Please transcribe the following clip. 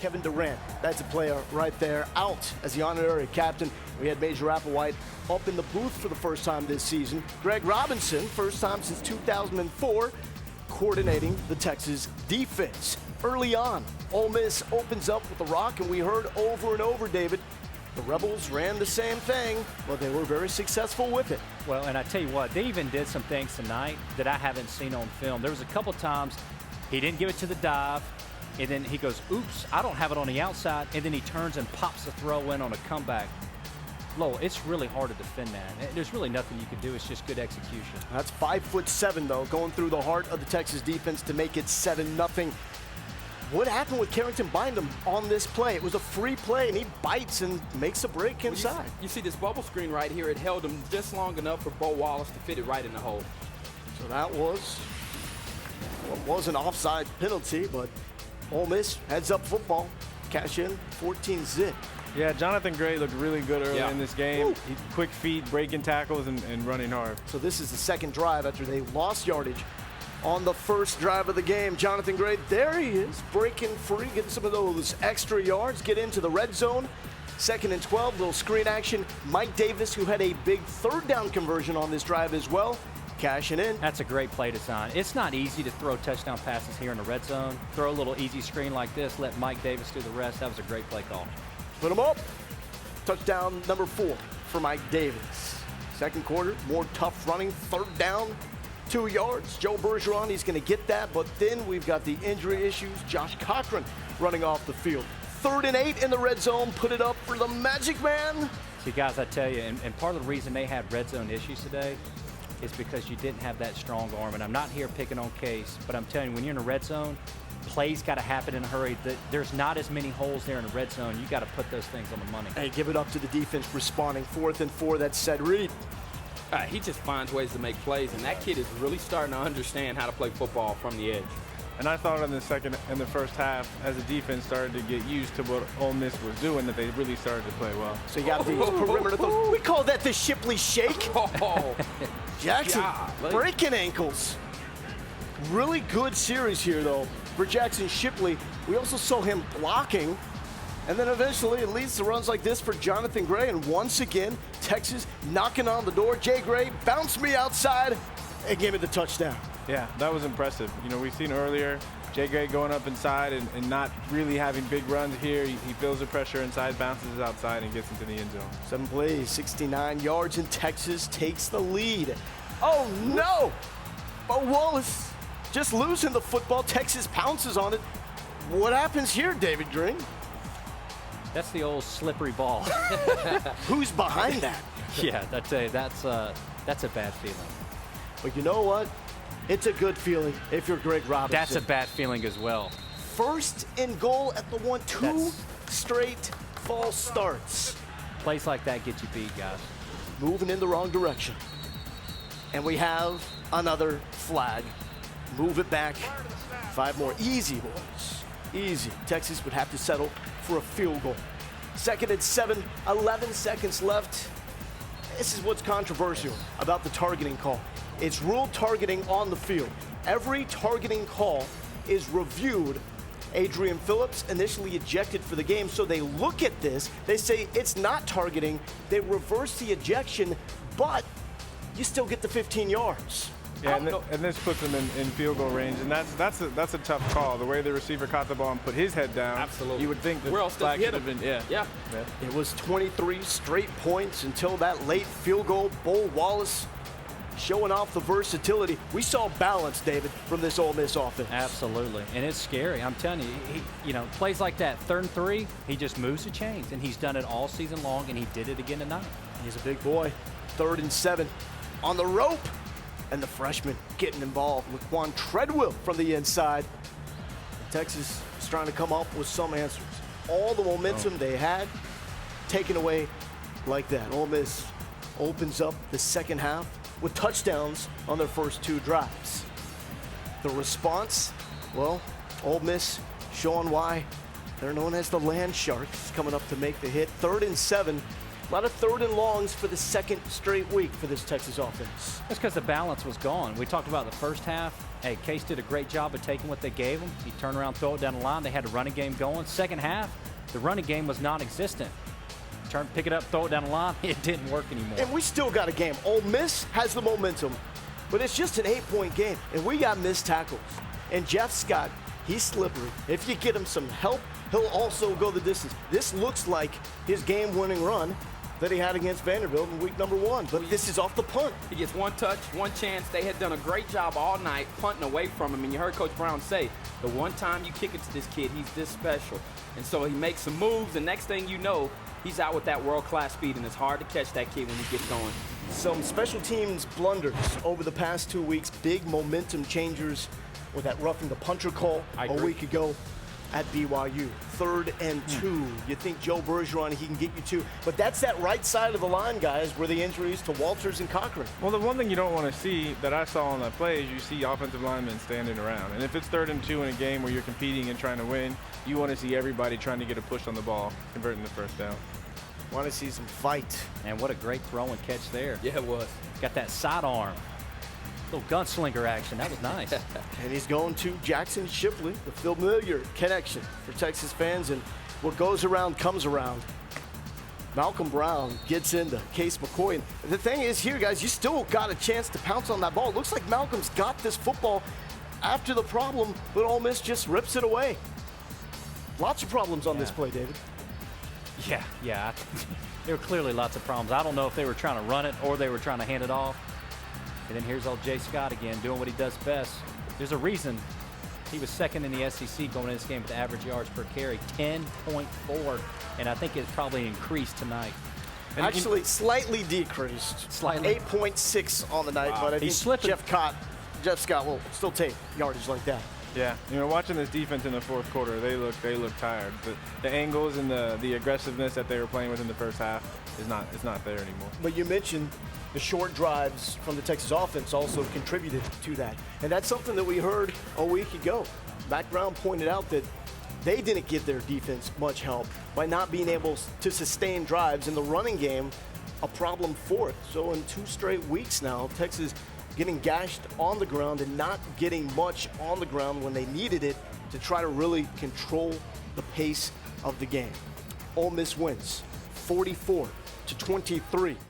Kevin Durant, that's a player right there, out as the honorary captain. We had Major Applewhite up in the booth for the first time this season. Greg Robinson, first time since 2004, coordinating the Texas defense. Early on, Ole Miss opens up with the rock, and we heard over and over, David, the Rebels ran the same thing, but they were very successful with it. Well, and I tell you what, they even did some things tonight that I haven't seen on film. There was a couple times he didn't give it to the dive, and then he goes, oops, I don't have it on the outside, and then he turns and pops the throw in on a comeback. Lowell, it's really hard to defend that. There's really nothing you can do. It's just good execution. That's 5'7", though, going through the heart of the Texas defense to make it 7-0. What happened with Carrington Bynum on this play? It was a free play, and he bites and makes a break inside. You see this bubble screen right here. It held him just long enough for Bo Wallace to fit it right in the hole. So that was an offside penalty, but Ole Miss heads up football. Cash in, 14-zip. Yeah, Jonathan Gray looked really good early in this game. Quick feet, breaking tackles, and running hard. So this is the second drive after they lost yardage on the first drive of the game. Jonathan Gray, there he is, breaking free, getting some of those extra yards, get into the red zone. 2nd and 12, little screen action. Mike Davis, who had a big third down conversion on this drive as well, cashing in. That's a great play design. It's not easy to throw touchdown passes here in the red zone. Throw a little easy screen like this, let Mike Davis do the rest. That was a great play call. Put him up. Touchdown number 4 for Mike Davis. Second quarter, more tough running. Third down, 2 yards. Joe Bergeron, he's going to get that, but then we've got the injury issues. Josh Cochran running off the field. 3rd and 8 in the red zone. Put it up for the Magic Man. See, guys, I tell you, and part of the reason they had red zone issues today is because you didn't have that strong arm. And I'm not here picking on Case, but I'm telling you, when you're in a red zone, plays got to happen in a hurry. There's not as many holes there in the red zone. You got to put those things on the money. Hey, give it up to the defense responding. 4th and 4, that's Ced Reed. He just finds ways to make plays, and that kid is really starting to understand how to play football from the edge. And I thought in the first half, as the defense started to get used to what Ole Miss was doing, that they really started to play well. So you got these perimeter throws. We call that the Shipley shake. Oh, Jackson breaking ankles. Really good series here, though, for Jackson Shipley. We also saw him blocking, and then eventually it leads to runs like this for Jonathan Gray. And once again, Texas knocking on the door. Jay Gray bounced me outside and gave me the touchdown. Yeah, that was impressive. You know, we've seen earlier Jay Gray going up inside and not really having big runs here. He feels the pressure inside, bounces outside, and gets into the end zone. 7 plays, 69 yards, and Texas takes the lead. Oh, no! Bo Wallace just losing the football. Texas pounces on it. What happens here, David Green? That's the old slippery ball. Who's behind that? Yeah, that's a bad feeling. But you know what? It's a good feeling if you're Greg Robinson. That's a bad feeling as well. 1st and goal at the 1, 2 straight false starts. Plays like that get you beat, guys. Moving in the wrong direction. And we have another flag. Move it back. 5 more. Easy, boys. Easy. Texas would have to settle for a field goal. 2nd and 7, 11 seconds left. This is what's controversial about the targeting call. It's ruled targeting on the field. Every targeting call is reviewed. Adrian Phillips initially ejected for the game, so they look at this, they say it's not targeting, they reverse the ejection, but you still get the 15 yards. Yeah, and this puts them in field goal range, and that's a tough call. The way the receiver caught the ball and put his head down, absolutely, you would think the flag should have been. Yeah. It was 23 straight points until that late field goal. Bo Wallace showing off the versatility. We saw balance, David, from this Ole Miss offense. Absolutely, and it's scary. I'm telling you, plays like that, 3rd and 3, he just moves the chains, and he's done it all season long, and he did it again tonight. He's a big boy. 3rd and 7 on the rope, and the freshman getting involved with Quan Treadwell from the inside. Texas is trying to come up with some answers. All the momentum they had taken away like that. Ole Miss opens up the second half with touchdowns on their first 2 drives. The response, well, Ole Miss showing why they're known as the Land Sharks, coming up to make the hit. 3rd and 7, A lot of third and longs for the second straight week for this Texas offense. That's because the balance was gone. We talked about the first half. Hey, Case did a great job of taking what they gave him. He turned around, throw it down the line. They had a running game going. Second half, the running game was non-existent. Pick it up, throw it down the line. It didn't work anymore. And we still got a game. Ole Miss has the momentum, but it's just an 8-point game. And we got missed tackles. And Jeff Scott, he's slippery. If you get him some help, he'll also go the distance. This looks like his game-winning run that he had against Vanderbilt in week number 1. But this is off the punt. He gets one touch, one chance. They had done a great job all night punting away from him. And you heard Coach Brown say, the one time you kick it to this kid, he's this special. And so he makes some moves. The next thing you know, he's out with that world-class speed, and it's hard to catch that kid when he gets going. Some special teams blunders over the past 2 weeks, big momentum changers with that roughing the punter call a week ago at BYU. 3rd and 2. You think Joe Bergeron, he can get you 2. But that's that right side of the line, guys, where the injuries to Walters and Cochran. Well, the one thing you don't want to see that I saw on that play is you see offensive linemen standing around. And if it's 3rd and 2 in a game where you're competing and trying to win, you want to see everybody trying to get a push on the ball, converting the first down. Want to see some fight. And what a great throw and catch there. Yeah, it was. Got that sidearm. Little gunslinger action. That was nice. And he's going to Jackson Shipley, the familiar connection for Texas fans. And what goes around comes around. Malcolm Brown gets into Case McCoy. And the thing is here, guys, you still got a chance to pounce on that ball. It looks like Malcolm's got this football after the problem, but Ole Miss just rips it away. Lots of problems on this play, David. Yeah. There were clearly lots of problems. I don't know if they were trying to run it or they were trying to hand it off. And then here's old Jay Scott again doing what he does best. There's a reason he was second in the SEC going into this game with average yards per carry, 10.4. And I think it's probably increased tonight. And actually, slightly decreased. Slightly. 8.6 on the night, but I think Jeff Scott will still take yardage like that. Yeah, watching this defense in the fourth quarter, they look tired. The angles and the aggressiveness that they were playing with in the first half is not there anymore. But you mentioned the short drives from the Texas offense also contributed to that. And that's something that we heard a week ago. Matt Brown pointed out that they didn't give their defense much help by not being able to sustain drives in the running game, a problem for it. So in 2 straight weeks now, Texas getting gashed on the ground and not getting much on the ground when they needed it to try to really control the pace of the game. Ole Miss wins 44-23.